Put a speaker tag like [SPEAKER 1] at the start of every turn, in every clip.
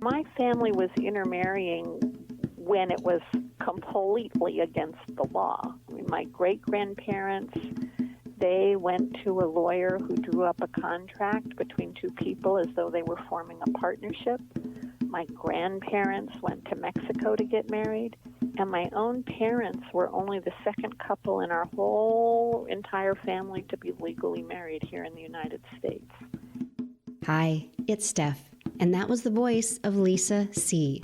[SPEAKER 1] My family was intermarrying when it was completely against the law. I mean, my great-grandparents, they went to a lawyer who drew up a contract between two people as though they were forming a partnership. My grandparents went to Mexico to get married, and my own parents were only the second couple in our whole entire family to be legally married here in the United States.
[SPEAKER 2] Hi, it's Steph, and that was the voice of Lisa C.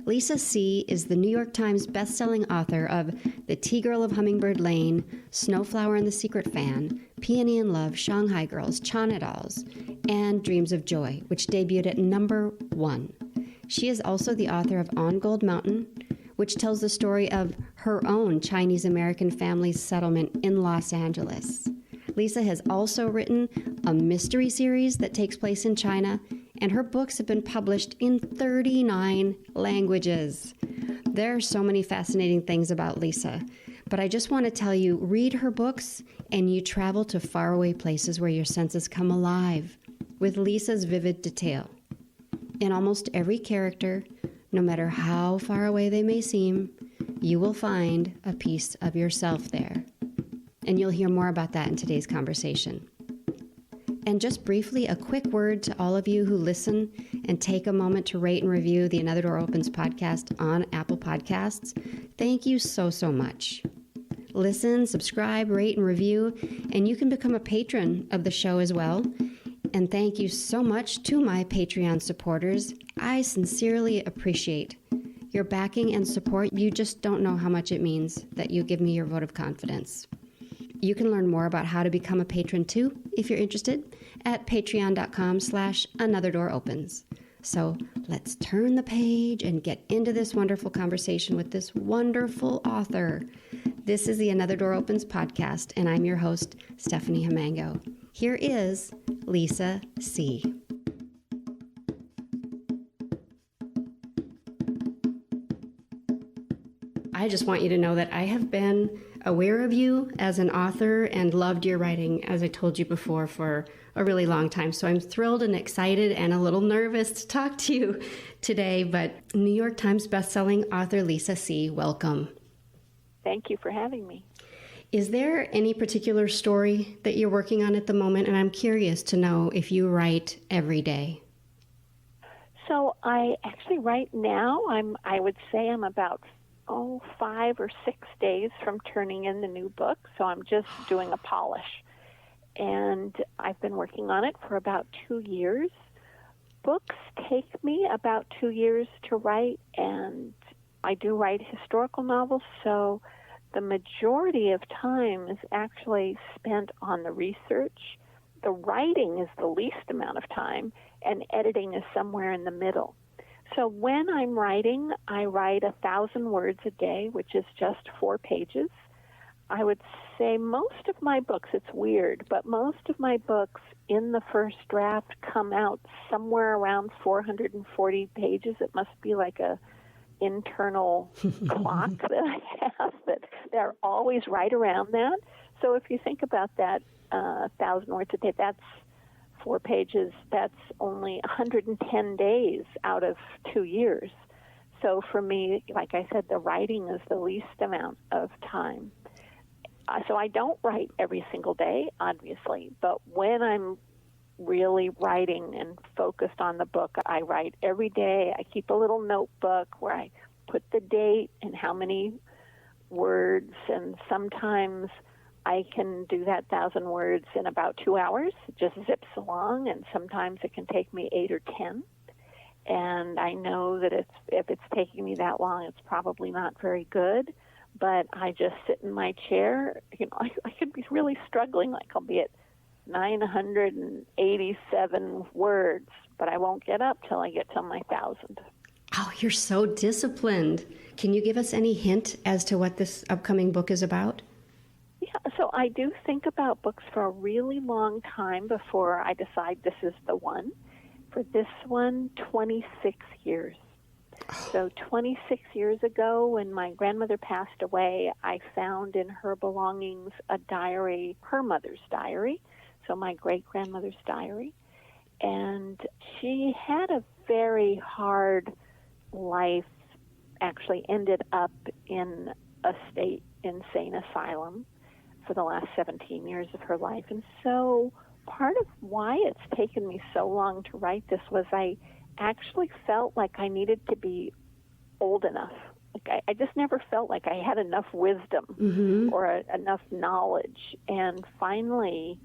[SPEAKER 2] Lisa C. is the New York Times bestselling author of The Tea Girl of Hummingbird Lane, Snowflower and the Secret Fan, Peony in Love, Shanghai Girls, China Dolls, and Dreams of Joy, which debuted at number 1. She is also the author of On Gold Mountain, which tells the story of her own Chinese-American family's settlement in Los Angeles. Lisa has also written a mystery series that takes place in China, and her books have been published in 39 languages. There are so many fascinating things about Lisa, but I just want to tell you, read her books and you travel to faraway places where your senses come alive with Lisa's vivid detail. In almost every character, no matter how far away they may seem, you will find a piece of yourself there. And you'll hear more about that in today's conversation. And just briefly, a quick word to all of you who listen and take a moment to rate and review the Another Door Opens podcast on Apple Podcasts. Thank you so, so much. Listen, subscribe, rate, and review, and you can become a patron of the show as well. And thank you so much to my Patreon supporters. I sincerely appreciate your backing and support. You just don't know how much it means that you give me your vote of confidence. You can learn more about how to become a patron too, if you're interested, at patreon.com/anotherdooropens. So let's turn the page and get into this wonderful conversation with this wonderful author. This is the Another Door Opens podcast, and I'm your host, Stephanie Hamango. Here is Lisa C. I just want you to know that I have been aware of you as an author and loved your writing, as I told you before, for a really long time. So I'm thrilled and excited and a little nervous to talk to you today. But New York Times bestselling author Lisa C., welcome.
[SPEAKER 1] Thank you for having me.
[SPEAKER 2] Is there any particular story that you're working on at the moment? And I'm curious to know if you write every day.
[SPEAKER 1] So I actually right now, I would say I'm about 5 or 6 days from turning in the new book. So I'm just doing a polish. And I've been working on it for about 2 years. Books take me about 2 years to write, and I do write historical novels, so the majority of time is actually spent on the research. The writing is the least amount of time, and editing is somewhere in the middle. So when I'm writing, I write 1,000 words a day, which is just 4 pages. I would say most of my books, it's weird, but most of my books in the first draft come out somewhere around 440 pages. It must be like a internal clock that I have, that they're always right around that. So if you think about that, 1,000 words a day, that's 4 pages, that's only 110 days out of 2 years. So for me, like I said, the writing is the least amount of time. So I don't write every single day, obviously, but when I'm really writing and focused on the book, I write every day. I keep a little notebook where I put the date and how many words, and sometimes I can do that 1,000 words in about 2 hours. It just zips along, and sometimes it can take me 8 or 10. And I know that if it's taking me that long, it's probably not very good. But I just sit in my chair. I could be really struggling, like I'll be at 987 words, but I won't get up till I get to my 1,000.
[SPEAKER 2] Oh, you're so disciplined. Can you give us any hint as to what this upcoming book is about?
[SPEAKER 1] Yeah, so I do think about books for a really long time before I decide this is the one. For this one, 26 years. So 26 years ago, when my grandmother passed away, I found in her belongings a diary, her mother's diary, so my great-grandmother's diary. And she had a very hard life, actually ended up in a state insane asylum for the last 17 years of her life. And so part of why it's taken me so long to write this was I actually felt like I needed to be old enough. Like I just never felt like I had enough wisdom or enough knowledge. And finally,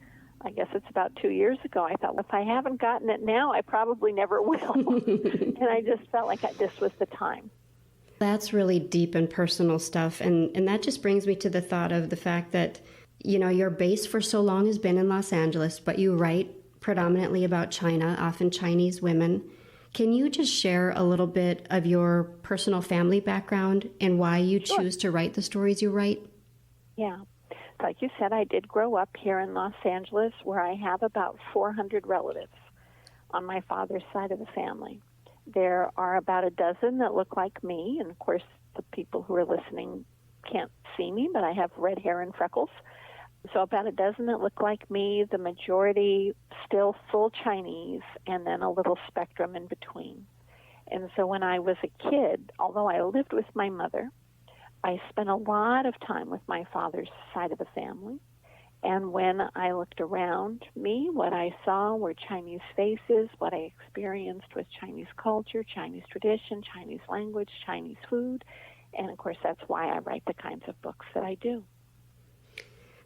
[SPEAKER 1] I guess it's about 2 years ago, I thought, if I haven't gotten it now, I probably never will. And I just felt like this was the time.
[SPEAKER 2] That's really deep and personal stuff. And that just brings me to the thought of the fact that, you know, your base for so long has been in Los Angeles, but you write predominantly about China, often Chinese women. Can you just share a little bit of your personal family background and why you choose to write the stories you write?
[SPEAKER 1] Yeah. Like you said, I did grow up here in Los Angeles, where I have about 400 relatives on my father's side of the family. There are about a dozen that look like me, and of course the people who are listening can't see me, but I have red hair and freckles. So about a dozen that look like me, the majority still full Chinese, and then a little spectrum in between. And so when I was a kid, although I lived with my mother, I spent a lot of time with my father's side of the family. And when I looked around me, what I saw were Chinese faces. What I experienced was Chinese culture, Chinese tradition, Chinese language, Chinese food. And of course, that's why I write the kinds of books that I do.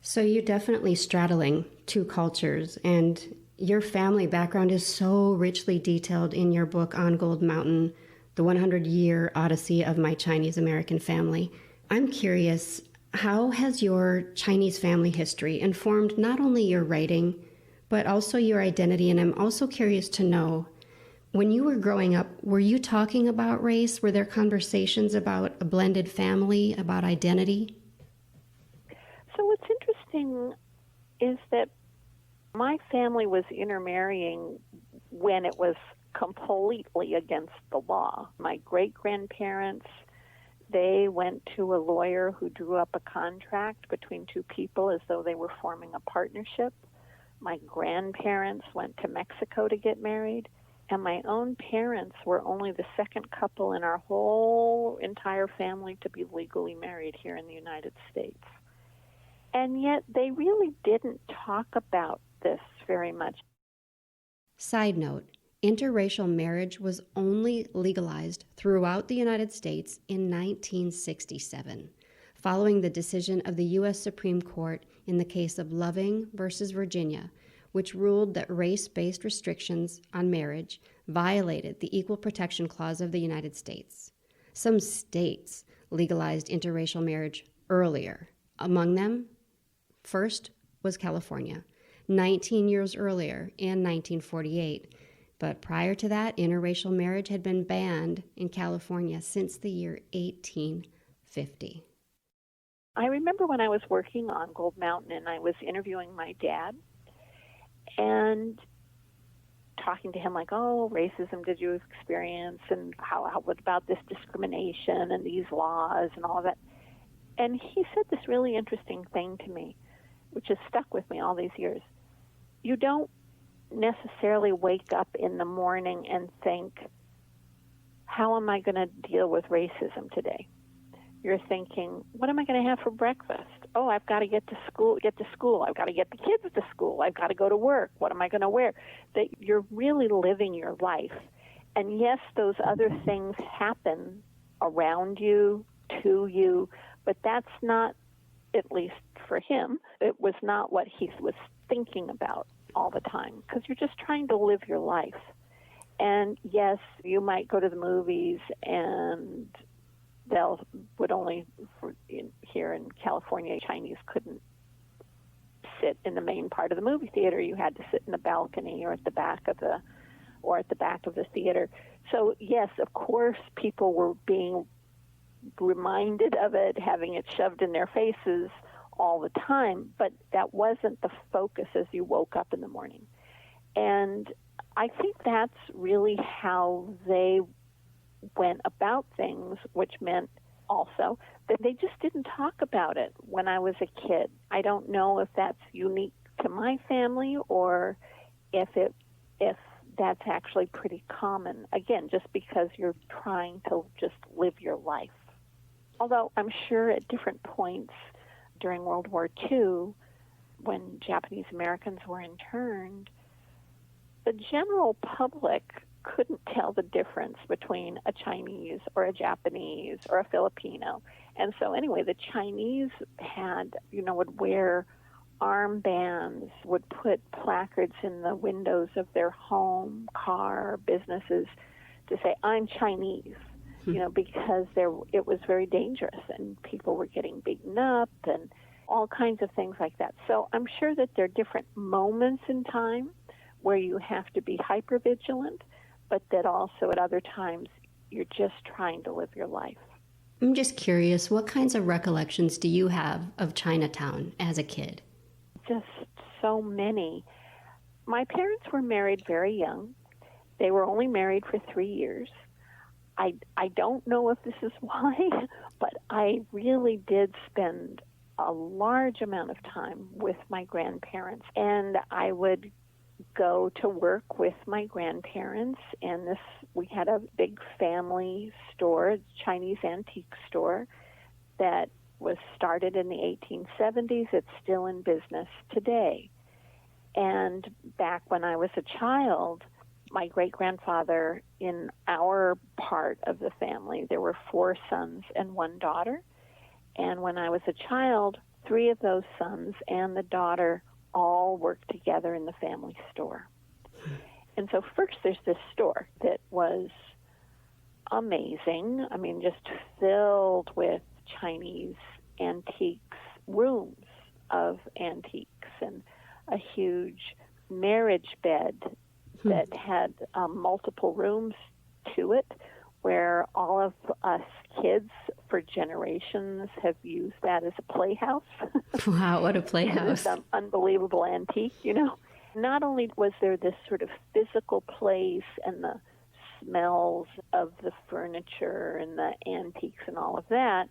[SPEAKER 2] So you're definitely straddling two cultures, and your family background is so richly detailed in your book On Gold Mountain, The 100-Year Odyssey of My Chinese American Family. I'm curious, how has your Chinese family history informed not only your writing, but also your identity? And I'm also curious to know, when you were growing up, were you talking about race? Were there conversations about a blended family, about identity?
[SPEAKER 1] So what's interesting is that my family was intermarrying when it was completely against the law. My great-grandparents, they went to a lawyer who drew up a contract between two people as though they were forming a partnership. My grandparents went to Mexico to get married, and my own parents were only the second couple in our whole entire family to be legally married here in the United States. And yet they really didn't talk about this very much.
[SPEAKER 2] Side note, interracial marriage was only legalized throughout the United States in 1967, following the decision of the U.S. Supreme Court in the case of Loving versus Virginia, which ruled that race-based restrictions on marriage violated the Equal Protection Clause of the United States. Some states legalized interracial marriage earlier. Among them, first was California, 19 years earlier in 1948. But prior to that, interracial marriage had been banned in California since the year 1850.
[SPEAKER 1] I remember when I was working on Gold Mountain and I was interviewing my dad and talking to him like, oh, racism did you experience, and what about this discrimination and these laws and all of that? And he said this really interesting thing to me, which has stuck with me all these years. You don't necessarily wake up in the morning and think, how am I going to deal with racism today? You're thinking, what am I going to have for breakfast? Oh, I've got to get to school. I've got to get the kids to school. I've got to go to work. What am I going to wear? That you're really living your life. And yes, those other things happen around you, to you, but that's not, at least for him, it was not what he was thinking about all the time, because you're just trying to live your life. And yes, you might go to the movies and here in California, Chinese couldn't sit in the main part of the movie theater. You had to sit in the balcony or at the back of the theater. So yes, of course, people were being reminded of it, having it shoved in their faces all the time, but that wasn't the focus as you woke up in the morning. And I think that's really how they went about things, which meant also that they just didn't talk about it when I was a kid. I don't know if that's unique to my family or if that's actually pretty common, again, just because you're trying to just live your life. Although I'm sure at different points during World War II, when Japanese Americans were interned, the general public couldn't tell the difference between a Chinese or a Japanese or a Filipino. And so anyway, the Chinese would wear armbands, would put placards in the windows of their home, car, businesses to say, "I'm Chinese," because it was very dangerous and people were getting beaten up and all kinds of things like that. So I'm sure that there are different moments in time where you have to be hypervigilant, but that also at other times you're just trying to live your life.
[SPEAKER 2] I'm just curious, what kinds of recollections do you have of Chinatown as a kid?
[SPEAKER 1] Just so many. My parents were married very young. They were only married for 3 years. I don't know if this is why, but I really did spend a large amount of time with my grandparents, and I would go to work with my grandparents, and we had a big family store, Chinese antique store, that was started in the 1870s. It's still in business today. And back when I was a child, my great-grandfather, in our part of the family, there were 4 sons and 1 daughter. And when I was a child, 3 of those sons and the daughter all worked together in the family store. And so first there's this store that was amazing. I mean, just filled with Chinese antiques, rooms of antiques, and a huge marriage bed that had multiple rooms to it, where all of us kids for generations have used that as a playhouse.
[SPEAKER 2] Wow, what a playhouse.
[SPEAKER 1] It's an unbelievable antique, Not only was there this sort of physical place and the smells of the furniture and the antiques and all of that,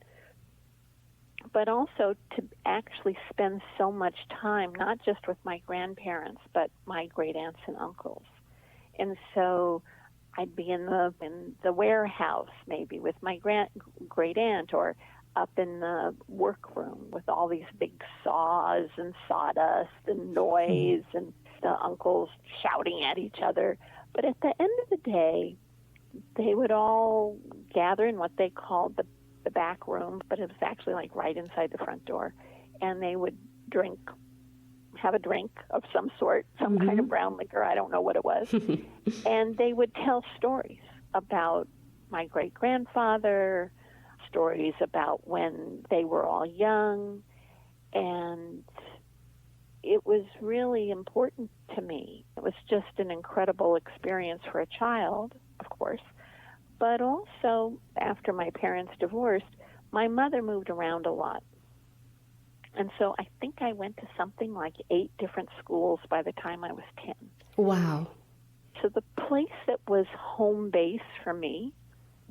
[SPEAKER 1] but also to actually spend so much time, not just with my grandparents, but my great aunts and uncles. And so I'd be in the warehouse maybe with my great aunt, or up in the workroom with all these big saws and sawdust and noise and the uncles shouting at each other. But at the end of the day, they would all gather in what they called the back room, but it was actually like right inside the front door, and they would have a drink of some sort, some kind of brown liquor, I don't know what it was, and they would tell stories about my great-grandfather, stories about when they were all young, and it was really important to me. It was just an incredible experience for a child, of course, but also after my parents divorced, my mother moved around a lot. And so I think I went to something like 8 different schools by the time I was 10.
[SPEAKER 2] Wow.
[SPEAKER 1] So the place that was home base for me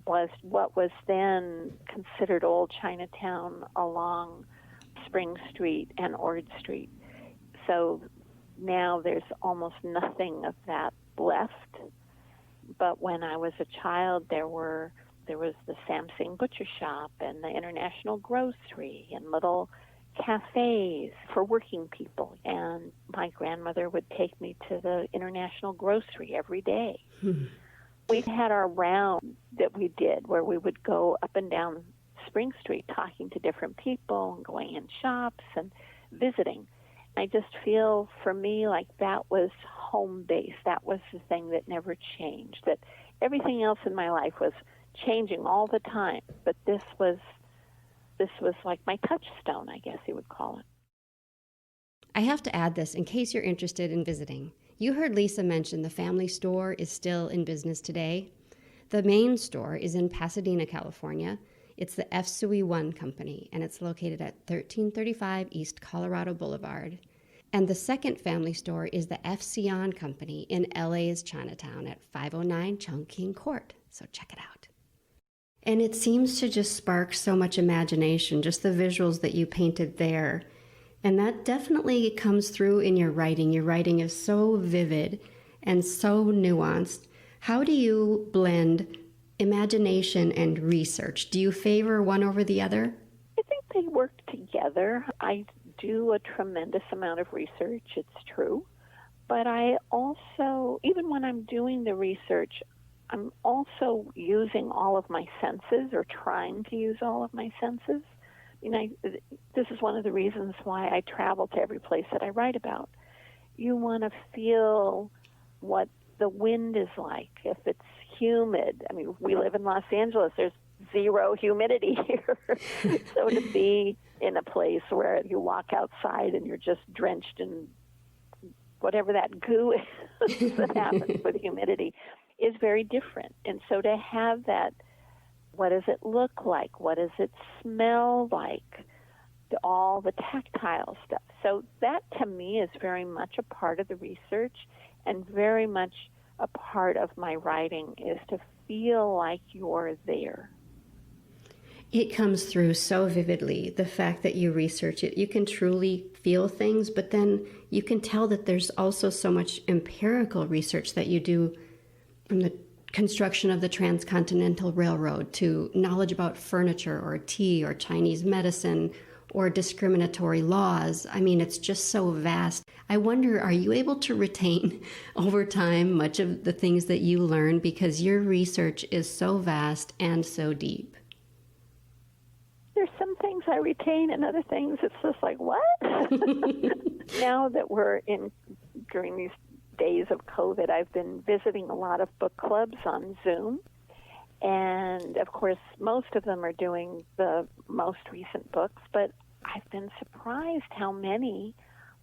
[SPEAKER 1] was what was then considered Old Chinatown along Spring Street and Ord Street. So now there's almost nothing of that left. But when I was a child, there was the Samsung Butcher Shop and the International Grocery and little cafes for working people, and my grandmother would take me to the International Grocery every day. We had our round that we did where we would go up and down Spring Street talking to different people and going in shops and visiting. I just feel for me like that was home base. That was the thing that never changed, that everything else in my life was changing all the time, but this was like my touchstone, I guess you would call it.
[SPEAKER 2] I have to add this in case you're interested in visiting. You heard Lisa mention the family store is still in business today. The main store is in Pasadena, California. It's the F. Sui One Company, and it's located at 1335 East Colorado Boulevard. And the second family store is the F. Sion Company in LA's Chinatown at 509 Chongqing Court. So check it out. And it seems to just spark so much imagination, just the visuals that you painted there. And that definitely comes through in your writing. Your writing is so vivid and so nuanced. How do you blend imagination and research? Do you favor one over the other?
[SPEAKER 1] I think they work together. I do a tremendous amount of research, it's true. But I also, even when I'm doing the research, I'm also using all of my senses, or trying to use all of my senses. This is one of the reasons why I travel to every place that I write about. You want to feel what the wind is like, if it's humid. I mean, we live in Los Angeles. There's zero humidity here. So to be in a place where you walk outside and you're just drenched in whatever that goo is that happens with humidity is very different. And so to have that, what does it look like? What does it smell like? All the tactile stuff. So that, to me, is very much a part of the research, and very much a part of my writing is to feel like you're there.
[SPEAKER 2] It comes through so vividly, the fact that you research it. You can truly feel things, but then you can tell that there's also so much empirical research that you do, from the construction of the Transcontinental Railroad to knowledge about furniture or tea or Chinese medicine or discriminatory laws. I mean, it's just so vast. I wonder, are you able to retain over time much of the things that you learn, because your research is so vast and so deep?
[SPEAKER 1] There's some things I retain, and other things it's just like, what? Now that we're during these days of COVID, I've been visiting a lot of book clubs on Zoom. And, of course, most of them are doing the most recent books, but I've been surprised how many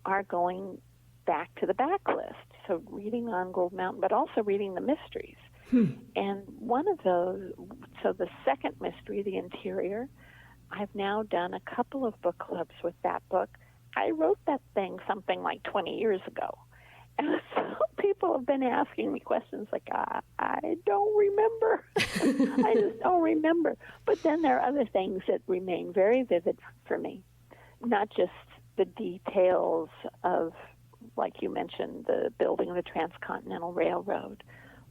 [SPEAKER 1] are going back to the backlist. So reading on Gold Mountain, but also reading the mysteries. And one of those, so the second mystery, The Interior, I've now done a couple of book clubs with that book. I wrote that thing something like 20 years ago. And so people have been asking me questions like, I don't remember. I just don't remember. But then there are other things that remain very vivid for me, not just the details of, like you mentioned, the building of the Transcontinental Railroad,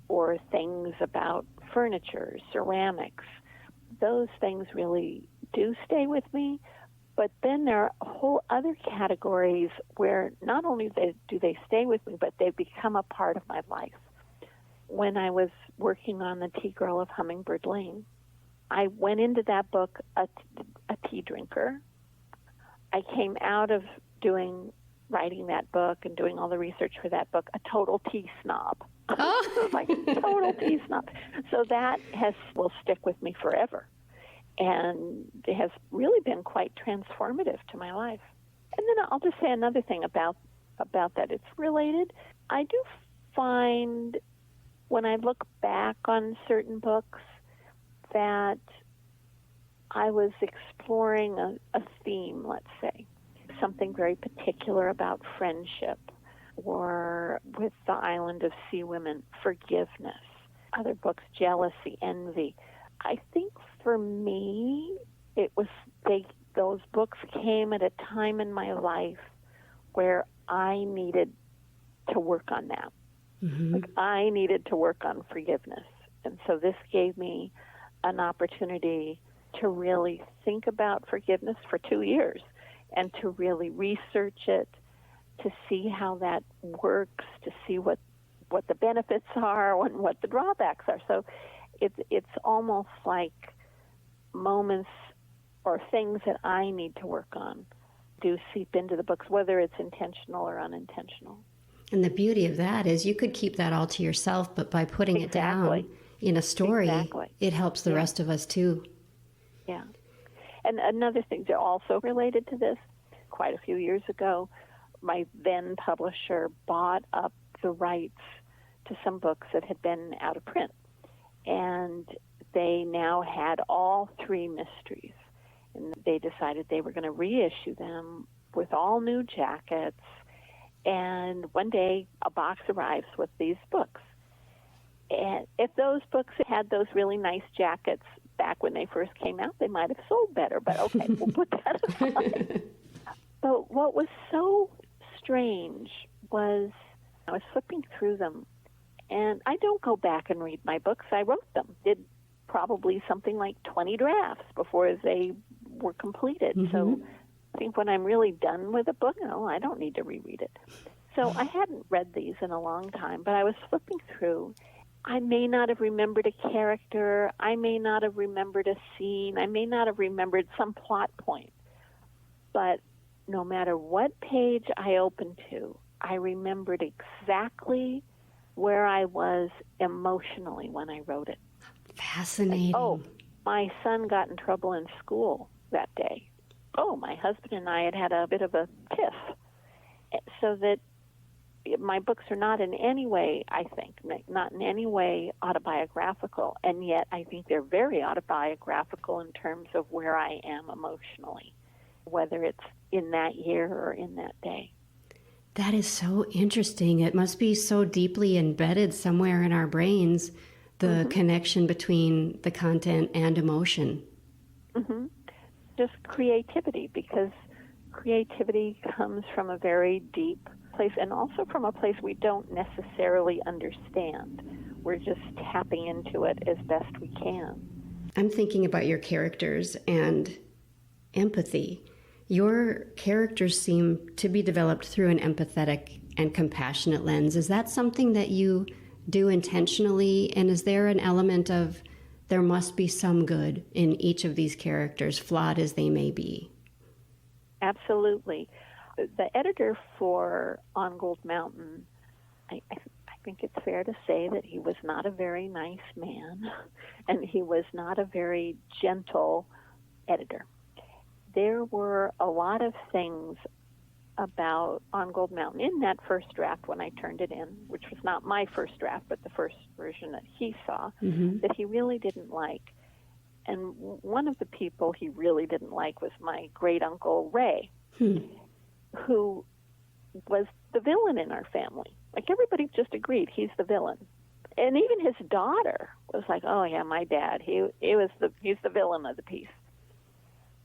[SPEAKER 1] or things about furniture, ceramics. Those things really do stay with me. But then there are whole other categories where not only do they stay with me, but they become a part of my life. When I was working on The Tea Girl of Hummingbird Lane, I went into that book a tea drinker. I came out of writing that book and doing all the research for that book, a total tea snob.
[SPEAKER 2] Oh.
[SPEAKER 1] Like a total tea snob. So that will stick with me forever. And it has really been quite transformative to my life. And then I'll just say another thing about that. It's related. I do find when I look back on certain books that I was exploring a theme, let's say, something very particular about friendship, or with The Island of Sea Women, forgiveness. Other books, jealousy, envy. I think for me, those books came at a time in my life where I needed to work on that. Mm-hmm. Like I needed to work on forgiveness. And so this gave me an opportunity to really think about forgiveness for 2 years and to really research it, to see how that works, to see what the benefits are and what the drawbacks are. So it's almost like moments or things that I need to work on do seep into the books, whether it's intentional or unintentional.
[SPEAKER 2] And the beauty of that is you could keep that all to yourself, but by putting it down in a story, it helps the rest of us too.
[SPEAKER 1] Yeah. And another thing that also related to this, quite a few years ago, my then publisher bought up the rights to some books that had been out of print. And they now had all 3 mysteries. And they decided they were going to reissue them with all new jackets. And one day, a box arrives with these books. And if those books had those really nice jackets back when they first came out, they might have sold better. But okay, we'll put that aside. But what was so strange was I was flipping through them, And I don't go back and read my books. I wrote them, did probably something like 20 drafts before they were completed. Mm-hmm. So I think when I'm really done with a book, I don't need to reread it. So I hadn't read these in a long time, but I was flipping through. I may not have remembered a character. I may not have remembered a scene. I may not have remembered some plot point. But no matter what page I opened to, I remembered exactly where I was emotionally when I wrote it.
[SPEAKER 2] Fascinating.
[SPEAKER 1] Like, my son got in trouble in school that day. My husband and I had a bit of a tiff. So that my books are not in any way, I think, not in any way autobiographical, and yet I think they're very autobiographical in terms of where I am emotionally, whether it's in that year or in that day.
[SPEAKER 2] That is so interesting. It must be so deeply embedded somewhere in our brains, the mm-hmm. connection between the content and emotion.
[SPEAKER 1] Mm-hmm. Just creativity, because creativity comes from a very deep place, and also from a place we don't necessarily understand. We're just tapping into it as best we can.
[SPEAKER 2] I'm thinking about your characters and empathy. Your characters seem to be developed through an empathetic and compassionate lens. Is that something that you do intentionally? And is there an element of there must be some good in each of these characters, flawed as they may be?
[SPEAKER 1] Absolutely. The editor for On Gold Mountain, I think it's fair to say that he was not a very nice man, and he was not a very gentle editor. There were a lot of things about On Gold Mountain in that first draft when I turned it in, which was not my first draft, but the first version that he saw, mm-hmm. that he really didn't like. And one of the people he really didn't like was my great-uncle Ray, who was the villain in our family. Like, everybody just agreed he's the villain. And even his daughter was like, oh, yeah, my dad, he's the villain of the piece.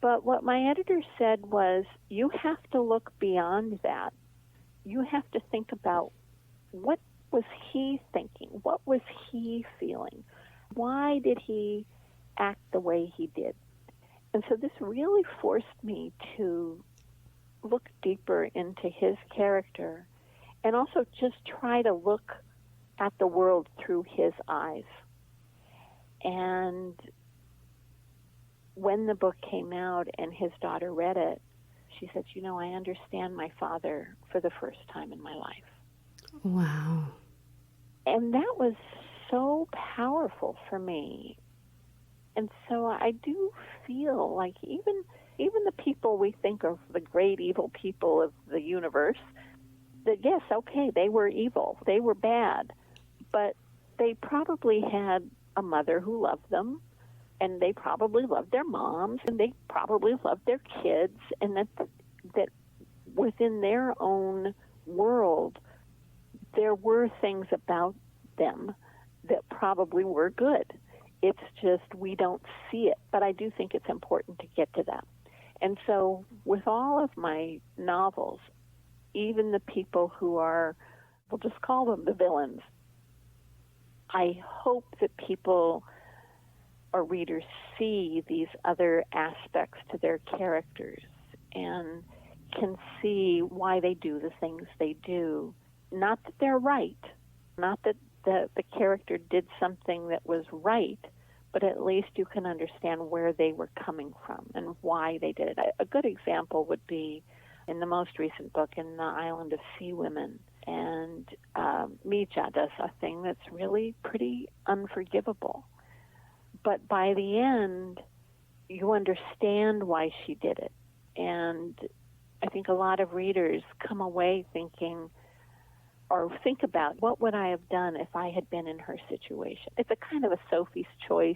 [SPEAKER 1] But what my editor said was, you have to look beyond that. You have to think about, what was he thinking? What was he feeling? Why did he act the way he did? And so this really forced me to look deeper into his character and also just try to look at the world through his eyes. And when the book came out and his daughter read it, she said, I understand my father for the first time in my life.
[SPEAKER 2] Wow.
[SPEAKER 1] And that was so powerful for me. And so I do feel like even the people we think of the great evil people of the universe, that yes, okay, they were evil, they were bad, but they probably had a mother who loved them, and they probably loved their moms, and they probably loved their kids, and that within their own world, there were things about them that probably were good. It's just we don't see it, but I do think it's important to get to that. And so with all of my novels, even the people who are, we'll just call them the villains, I hope that people or readers see these other aspects to their characters and can see why they do the things they do. Not that they're right, not that the character did something that was right, but at least you can understand where they were coming from and why they did it. A good example would be in the most recent book, in The Island of Sea Women. And Mija does a thing that's really pretty unforgivable. But by the end, you understand why she did it. And I think a lot of readers come away thinking, or think about, what would I have done if I had been in her situation? It's a kind of a Sophie's Choice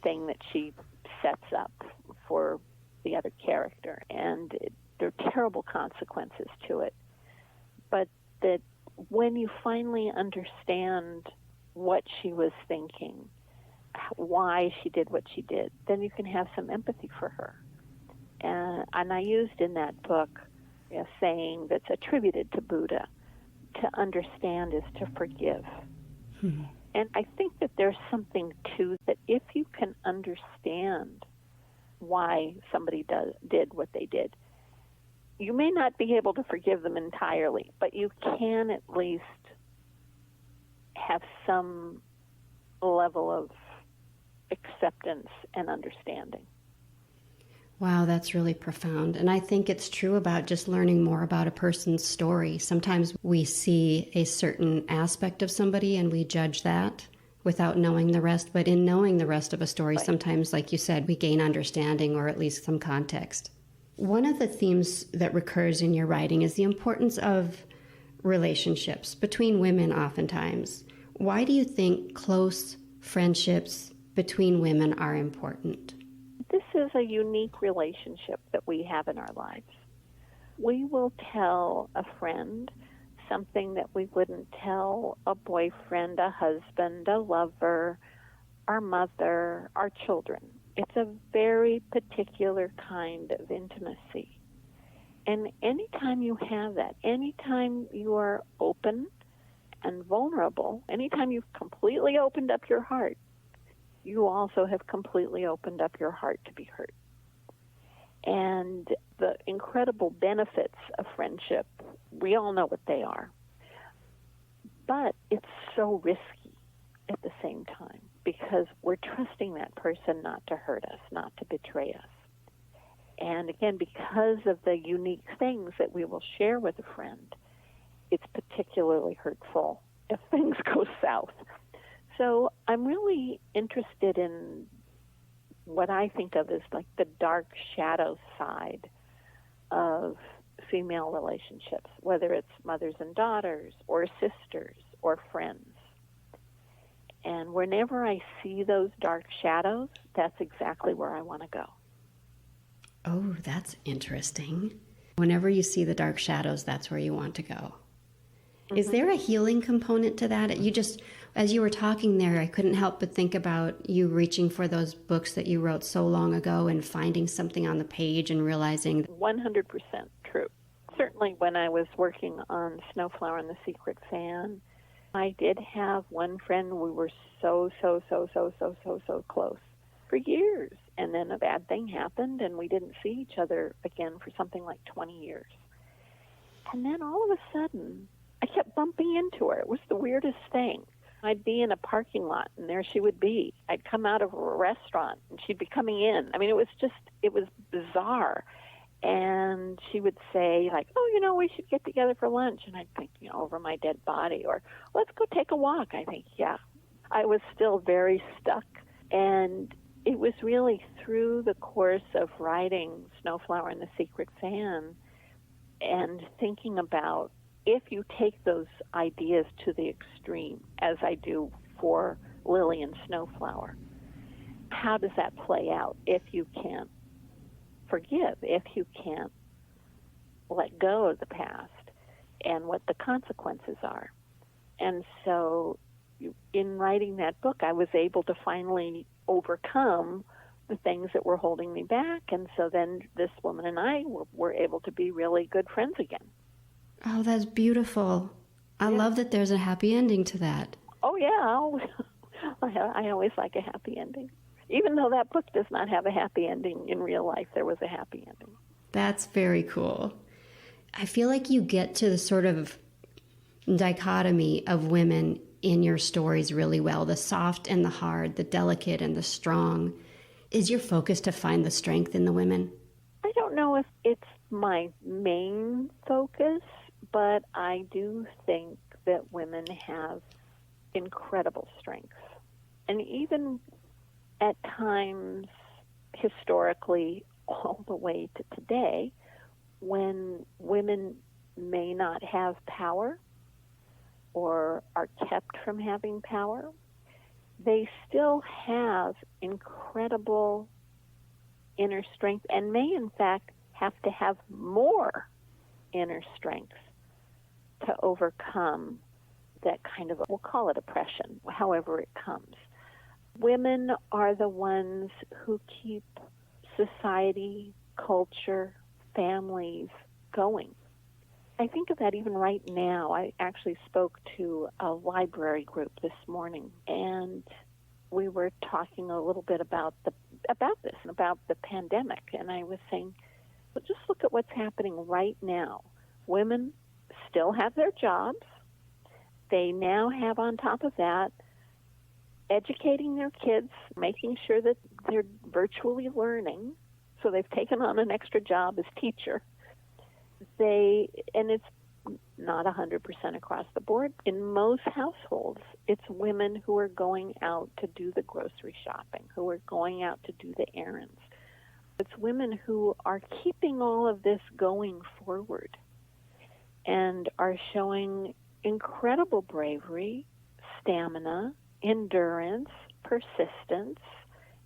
[SPEAKER 1] thing that she sets up for the other character. And there are terrible consequences to it. But that when you finally understand what she was thinking, why she did what she did, then you can have some empathy for her. And I used in that book a saying that's attributed to Buddha, to understand is to forgive.
[SPEAKER 2] Hmm.
[SPEAKER 1] And I think that there's something to that. If you can understand why somebody did what they did, you may not be able to forgive them entirely, but you can at least have some level of acceptance and understanding.
[SPEAKER 2] Wow, that's really profound. And I think it's true about just learning more about a person's story. Sometimes we see a certain aspect of somebody and we judge that without knowing the rest. But in knowing the rest of a story,
[SPEAKER 1] Right.
[SPEAKER 2] sometimes, like you said, we gain understanding or at least some context. One of the themes that recurs in your writing is the importance of relationships between women oftentimes. Why do you think close friendships between women are important?
[SPEAKER 1] This is a unique relationship that we have in our lives. We will tell a friend something that we wouldn't tell a boyfriend, a husband, a lover, our mother, our children. It's a very particular kind of intimacy. And anytime you have that, anytime you are open and vulnerable, anytime you've completely opened up your heart, you also have completely opened up your heart to be hurt. And the incredible benefits of friendship, we all know what they are. But it's so risky at the same time because we're trusting that person not to hurt us, not to betray us. And again, because of the unique things that we will share with a friend, it's particularly hurtful if things go south. So I'm really interested in what I think of as like the dark shadow side of female relationships, whether it's mothers and daughters or sisters or friends. And whenever I see those dark shadows, that's exactly where I want to go.
[SPEAKER 2] Oh, that's interesting. Whenever you see the dark shadows, that's where you want to go. Is there a healing component to that? You just, as you were talking there, I couldn't help but think about you reaching for those books that you wrote so long ago and finding something on the page and realizing
[SPEAKER 1] 100% true. Certainly when I was working on Snowflower and the Secret Fan, I did have one friend. We were so close for years. And then a bad thing happened and we didn't see each other again for something like 20 years. And then all of a sudden, I kept bumping into her. It was the weirdest thing. I'd be in a parking lot, and there she would be. I'd come out of a restaurant, and she'd be coming in. I mean, it was bizarre. And she would say, like, oh, we should get together for lunch. And I'd think, over my dead body. Or, let's go take a walk. I think, yeah. I was still very stuck. And it was really through the course of writing Snowflower and the Secret Fan and thinking about, if you take those ideas to the extreme, as I do for Lily and Snowflower, how does that play out if you can't forgive, if you can't let go of the past and what the consequences are? And so in writing that book, I was able to finally overcome the things that were holding me back. And so then this woman and I were able to be really good friends again.
[SPEAKER 2] Oh, that's beautiful. I love that there's a happy ending to that.
[SPEAKER 1] Oh, yeah. I always like a happy ending. Even though that book does not have a happy ending, in real life there was a happy ending.
[SPEAKER 2] That's very cool. I feel like you get to the sort of dichotomy of women in your stories really well, the soft and the hard, the delicate and the strong. Is your focus to find the strength in the women?
[SPEAKER 1] I don't know if it's my main focus, but I do think that women have incredible strengths. And even at times, historically, all the way to today, when women may not have power or are kept from having power, they still have incredible inner strength and may, in fact, have to have more inner strength to overcome that kind of, we'll call it oppression, however it comes. Women are the ones who keep society, culture, families going. I think of that even right now. I actually spoke to a library group this morning, and we were talking a little bit about this and about the pandemic. And I was saying, well, just look at what's happening right now. Women still have their jobs. They now have, on top of that, educating their kids, making sure that they're virtually learning. So they've taken on an extra job as teacher. And it's not 100% across the board. In most households, it's women who are going out to do the grocery shopping, who are going out to do the errands. It's women who are keeping all of this going forward and are showing incredible bravery, stamina, endurance, persistence,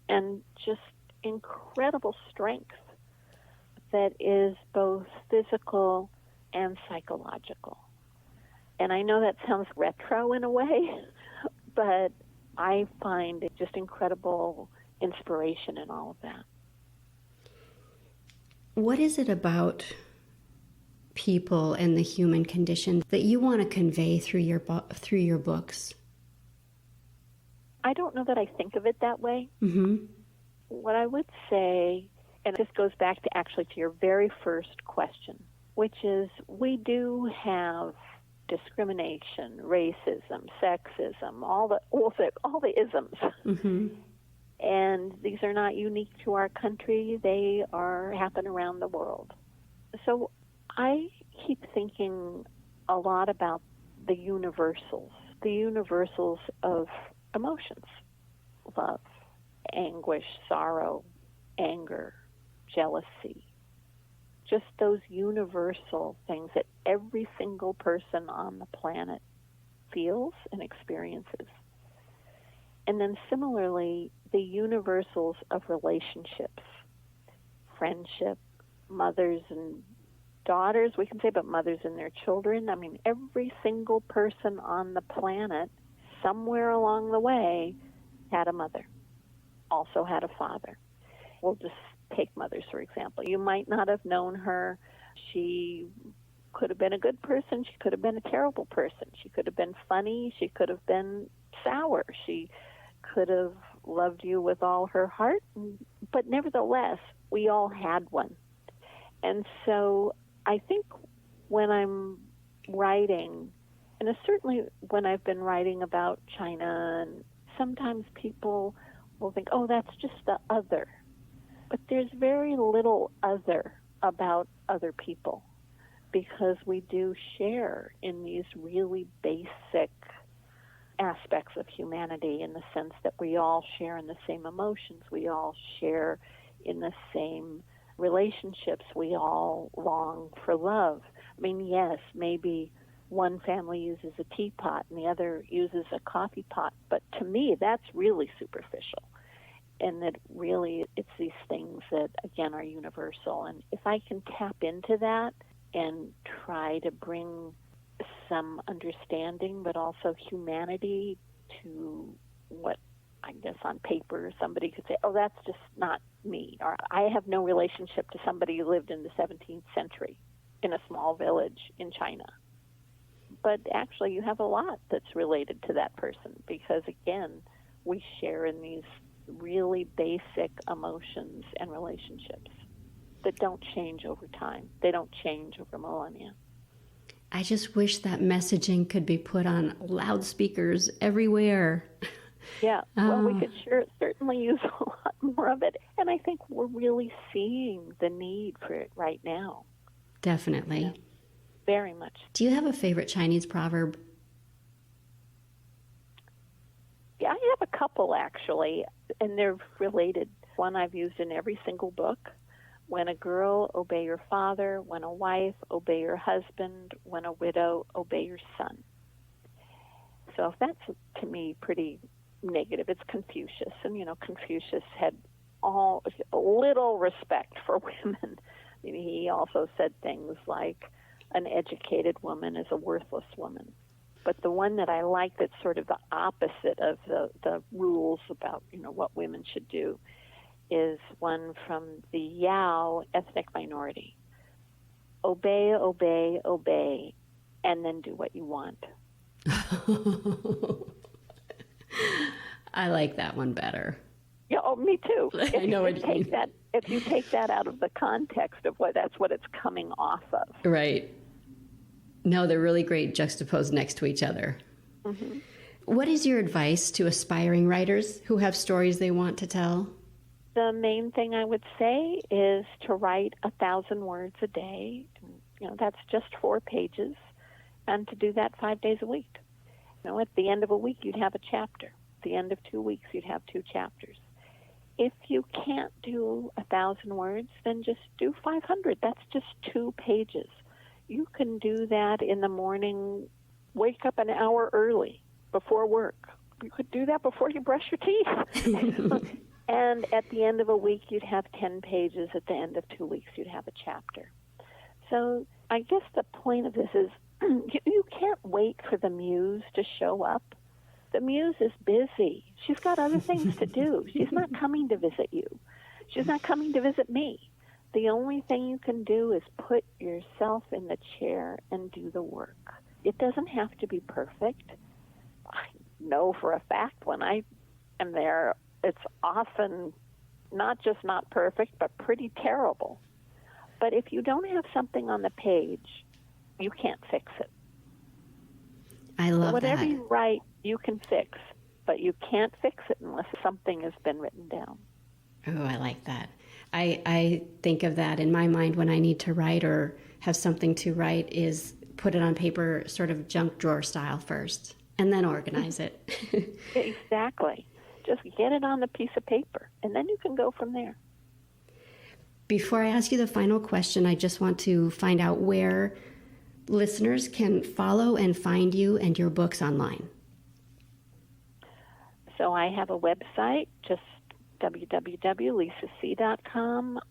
[SPEAKER 1] and just incredible strength that is both physical and psychological. And I know that sounds retro in a way, but I find it just incredible inspiration in all of that.
[SPEAKER 2] What is it about people and the human condition that you want to convey through your books?
[SPEAKER 1] I don't know that I think of it that way.
[SPEAKER 2] Mm-hmm.
[SPEAKER 1] What I would say, and this goes back to your very first question, which is we do have discrimination, racism, sexism, all the isms.
[SPEAKER 2] Mm-hmm.
[SPEAKER 1] And these are not unique to our country. They happen around the world. So I keep thinking a lot about the universals of emotions: love, anguish, sorrow, anger, jealousy. Just those universal things that every single person on the planet feels and experiences. And then similarly, the universals of relationships, friendship, mothers and daughters, we can say, but mothers and their children. I mean, every single person on the planet, somewhere along the way, had a mother, also had a father. We'll just take mothers, for example. You might not have known her. She could have been a good person. She could have been a terrible person. She could have been funny. She could have been sour. She could have loved you with all her heart. But nevertheless, we all had one. And so I think when I'm writing, and certainly when I've been writing about China, and sometimes people will think, oh, that's just the other. But there's very little other about other people, because we do share in these really basic aspects of humanity, in the sense that we all share in the same emotions, we all share in the same relationships, we all long for love. I mean, yes, maybe one family uses a teapot and the other uses a coffee pot, but to me that's really superficial. And that really it's these things that, again, are universal. And if I can tap into that and try to bring some understanding, but also humanity to what, I guess, on paper somebody could say, oh, that's just not me. Or I have no relationship to somebody who lived in the 17th century in a small village in China. But actually you have a lot that's related to that person, because, again, we share in these really basic emotions and relationships that don't change over time. They don't change over millennia.
[SPEAKER 2] I just wish that messaging could be put on loudspeakers everywhere.
[SPEAKER 1] Yeah, well, we could certainly use a lot more of it. And I think we're really seeing the need for it right now.
[SPEAKER 2] Definitely.
[SPEAKER 1] Yeah, very much.
[SPEAKER 2] Do you have a favorite Chinese proverb?
[SPEAKER 1] Yeah, I have a couple, actually, and they're related. One I've used in every single book. When a girl, obey your father. When a wife, obey your husband. When a widow, obey your son. So if that's, to me, pretty negative, it's Confucius. And, Confucius had little respect for women. I mean, he also said things like, an educated woman is a worthless woman. But the one that I like that's sort of the opposite of the rules about, what women should do is one from the Yao ethnic minority. obey, obey, obey, and then do what you want.
[SPEAKER 2] I like that one better.
[SPEAKER 1] Yeah, oh, me too.
[SPEAKER 2] I know what you mean.
[SPEAKER 1] If you take that out of the context of that's what it's coming off of.
[SPEAKER 2] Right. No, they're really great juxtaposed next to each other.
[SPEAKER 1] Mm-hmm.
[SPEAKER 2] What is your advice to aspiring writers who have stories they want to tell?
[SPEAKER 1] The main thing I would say is to write 1,000 words a day. That's just 4 pages, and to do that 5 days a week. At the end of a week, you'd have a chapter. At the end of 2 weeks, you'd have 2 chapters. If you can't do 1,000 words, then just do 500. That's just 2 pages. You can do that in the morning. Wake up an hour early before work. You could do that before you brush your teeth. And at the end of a week, you'd have 10 pages. At the end of 2 weeks, you'd have a chapter. So I guess the point of this is you can't wait for the muse to show up. The muse is busy. She's got other things to do. She's not coming to visit you. She's not coming to visit me. The only thing you can do is put yourself in the chair and do the work. It doesn't have to be perfect. I know for a fact when I am there, it's often not just not perfect, but pretty terrible. But if you don't have something on the page, you can't fix it.
[SPEAKER 2] I love
[SPEAKER 1] whatever
[SPEAKER 2] that.
[SPEAKER 1] you write, you can fix, but you can't fix it unless something has been written down.
[SPEAKER 2] Oh, I like that. I think of that in my mind when I need to write or have something to write is put it on paper sort of junk drawer style first and then organize it.
[SPEAKER 1] Exactly. Just get it on the piece of paper and then you can go from there.
[SPEAKER 2] Before I ask you the final question, I just want to find out where listeners can follow and find you and your books online.
[SPEAKER 1] So I have a website, just www.lisac.com.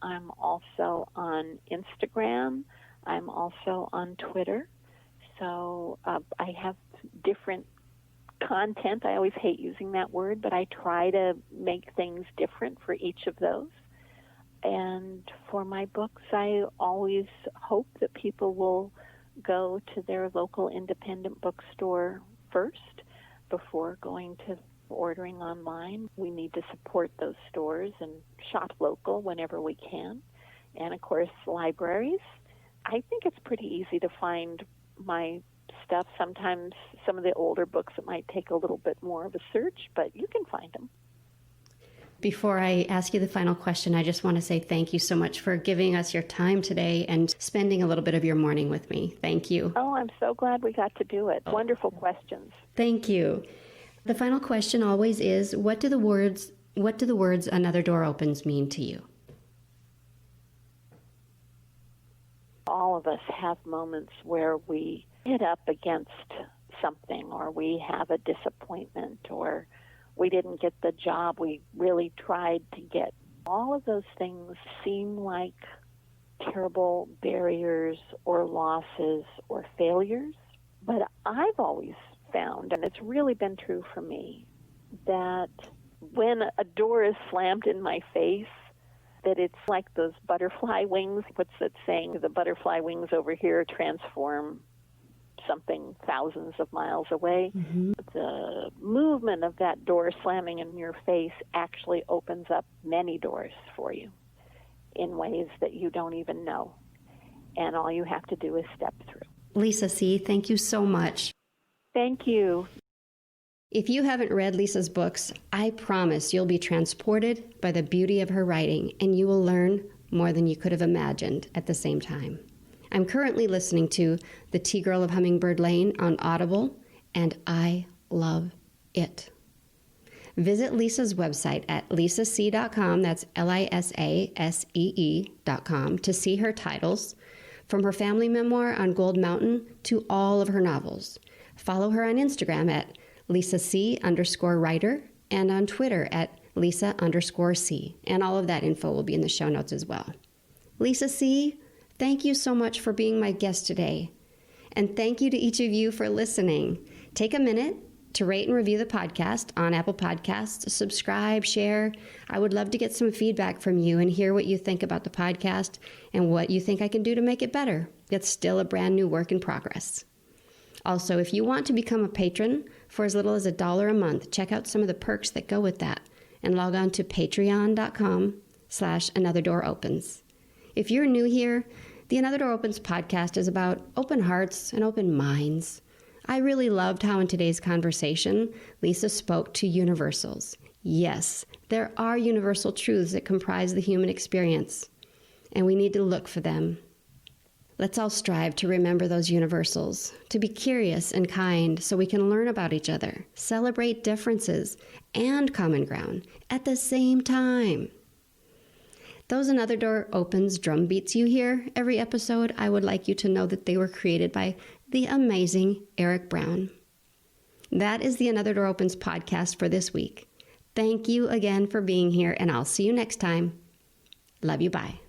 [SPEAKER 1] I'm also on Instagram. I'm also on Twitter. So I have different content. I always hate using that word, but I try to make things different for each of those. And for my books, I always hope that people will go to their local independent bookstore first before going to ordering online. We need to support those stores and shop local whenever we can. And of course, libraries. I think it's pretty easy to find my stuff. Sometimes some of the older books, it might take a little bit more of a search, but you can find them.
[SPEAKER 2] Before I ask you the final question, I just want to say thank you so much for giving us your time today and spending a little bit of your morning with me. Thank you.
[SPEAKER 1] Oh, I'm so glad we got to do it. Wonderful questions.
[SPEAKER 2] Thank you. The final question always is, what do the words "another door opens" mean to you?
[SPEAKER 1] All of us have moments where we hit up against something, or we have a disappointment, or we didn't get the job we really tried to get. All of those things seem like terrible barriers or losses or failures. But I've always found, and it's really been true for me, that when a door is slammed in my face, that it's like those butterfly wings. What's that saying? The butterfly wings over here transform something thousands of miles away. Mm-hmm. The movement of that door slamming in your face actually opens up many doors for you in ways that you don't even know. And all you have to do is step through.
[SPEAKER 2] Lisa C., thank you so much.
[SPEAKER 1] Thank you.
[SPEAKER 2] If you haven't read Lisa's books, I promise you'll be transported by the beauty of her writing, and you will learn more than you could have imagined at the same time. I'm currently listening to The Tea-Girl of Hummingbird Lane on Audible, and I love it. Visit Lisa's website at lisac.com, that's LISASEE.com, to see her titles, from her family memoir on Gold Mountain to all of her novels. Follow her on Instagram at LisaC_writer and on Twitter at Lisa_C. And all of that info will be in the show notes as well. Lisa C., thank you so much for being my guest today. And thank you to each of you for listening. Take a minute to rate and review the podcast on Apple Podcasts. Subscribe, share. I would love to get some feedback from you and hear what you think about the podcast and what you think I can do to make it better. It's still a brand new work in progress. Also, if you want to become a patron for as little as $1 a month, check out some of the perks that go with that and log on to patreon.com/AnotherDoorOpens. If you're new here, the Another Door Opens podcast is about open hearts and open minds. I really loved how in today's conversation, Lisa spoke to universals. Yes, there are universal truths that comprise the human experience, and we need to look for them. Let's all strive to remember those universals, to be curious and kind so we can learn about each other, celebrate differences and common ground at the same time. Those Another Door Opens drum beats you hear every episode, I would like you to know that they were created by the amazing Eric Brown. That is the Another Door Opens podcast for this week. Thank you again for being here, and I'll see you next time. Love you, bye.